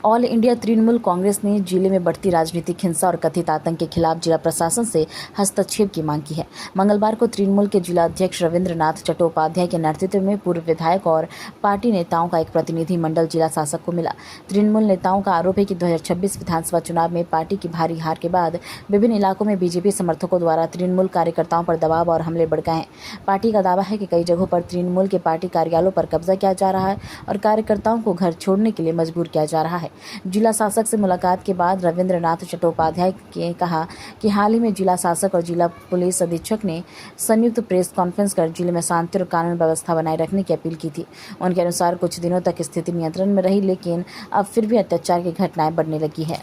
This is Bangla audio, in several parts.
ऑल इंडिया तृणमूल कांग्रेस ने जिले में बढ़ती राजनीतिक हिंसा और कथित आतंक के खिलाफ जिला प्रशासन से हस्तक्षेप की मांग की है। मंगलवार को तृणमूल के जिला अध्यक्ष रविंद्रनाथ चट्टोपाध्याय के नेतृत्व में पूर्व विधायक और पार्टी नेताओं का एक प्रतिनिधि मंडल जिला शासक को मिला। तृणमूल नेताओं का आरोप है कि 2026 विधानसभा चुनाव में पार्टी की भारी हार के बाद विभिन्न इलाकों में बीजेपी समर्थकों द्वारा तृणमूल कार्यकर्ताओं पर दबाव और हमले बढ़ गए हैं। पार्टी का दावा है कि कई जगहों पर तृणमूल के पार्टी कार्यालयों पर कब्जा किया जा रहा है और कार्यकर्ताओं को घर छोड़ने के लिए मजबूर किया जा रहा है। जिला शासक से मुलाकात के बाद रविंद्रनाथ चट्टोपाध्याय ने कहा कि हाल ही में जिला शासक और जिला पुलिस अधीक्षक ने संयुक्त प्रेस कॉन्फ्रेंस कर जिले में शांति और कानून व्यवस्था बनाए रखने की अपील की थी। उनके अनुसार कुछ दिनों तक स्थिति नियंत्रण में रही, लेकिन अब फिर भी अत्याचार की घटनाएं बढ़ने लगी है।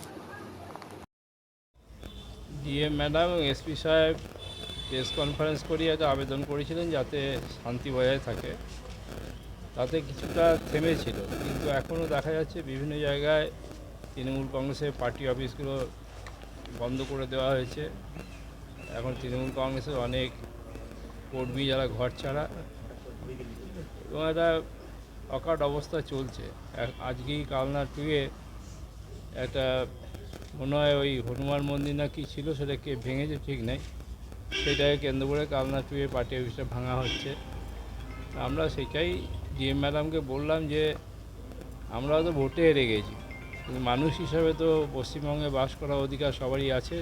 ডিএম ম্যাডাম এসপি সাহেব প্রেস কনফারেন্স করিয়ে একটা আবেদন করেছিলেন যাতে শান্তি বজায় থাকে, তাতে কিছুটা থেমেছিল, কিন্তু এখনও দেখা যাচ্ছে বিভিন্ন জায়গায় তৃণমূল কংগ্রেসের পার্টি অফিসগুলো বন্ধ করে দেওয়া হয়েছে। এখন তৃণমূল কংগ্রেসের অনেক কর্মী যারা ঘর ছাড়া এবং একটা অকাট অবস্থা চলছে। আজকেই কালনা টুয়ে একটা মনে হয় ওই হনুমান মন্দির না কি ছিল সেটাকে ভেঙেছে, ঠিক নেই, সেটাকে কেন্দ্র করে কালনা টুয়ে পার্টি অফিসটা ভাঙা হচ্ছে। আমরা সেটাই ডিএম ম্যাডামকে বললাম যে আমরা তো ভোটে হেরে গেছি, কিন্তু মানুষ হিসাবে তো পশ্চিমবঙ্গে বাস করার অধিকার সবারই আছে,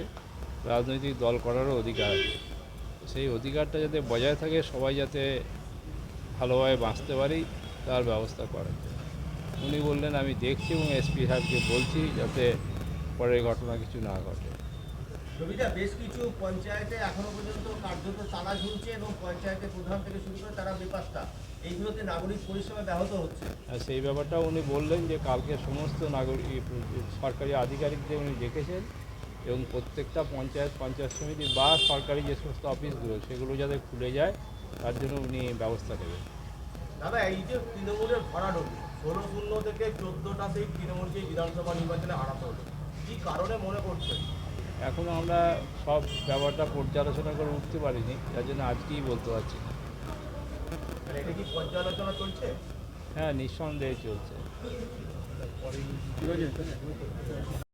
রাজনৈতিক দল করারও অধিকার আছে। সেই অধিকারটা যাতে বজায় থাকে, সবাই যাতে ভালোভাবে বাঁচতে পারি তার ব্যবস্থা করা। উনি বললেন আমি দেখছি এবং এসপি সাহেবকে বলছি যাতে পরের ঘটনা কিছু না ঘটে। বেশ কিছু পঞ্চায়েতে এখনো পর্যন্ত কার্যত তালা ঝুলছে এবং পঞ্চায়েতের প্রধান থেকে শুরু করে তারা বেপাত্তা, এইগুলোতে নাগরিক পরিষেবা ব্যাহত হচ্ছে। আর সেই ব্যাপারটা উনি বললেন যে কালকে সমস্ত নাগরিক সরকারি আধিকারিকদের উনি ডেকেছেন এবং প্রত্যেকটা পঞ্চায়েত সমিতি বা সরকারি যে সমস্ত অফিসগুলো সেগুলো যাতে খুলে যায় তার জন্য উনি ব্যবস্থা নেবেন। দাদা, এই যে তৃণমূলের ভরাডুবি 16-0 থেকে 14টা সেই তৃণমূলকে বিধানসভা নির্বাচনে হারাতে হলো, কি কারণে মনে করছেন? এখনও আমরা সব ব্যাপারটা পর্যালোচনা করে উঠতে পারিনি, যার জন্য আজকেই বলতে পারছি না। এটা কি পর্যালোচনা চলছে? হ্যাঁ, নিঃসন্দেহে চলছে।